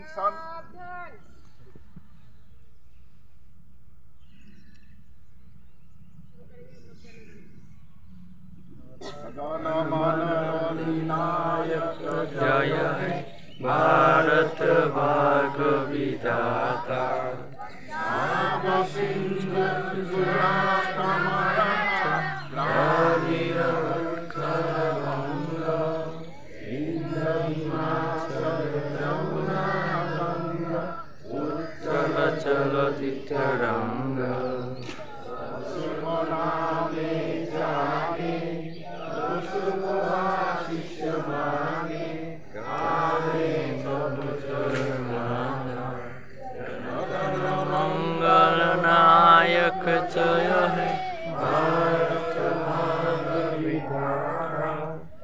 सावधान। जय है भारत भाग्य विधाता। चल चल तितरंग मंगल नायक जय है भारत भाग्य विधाता।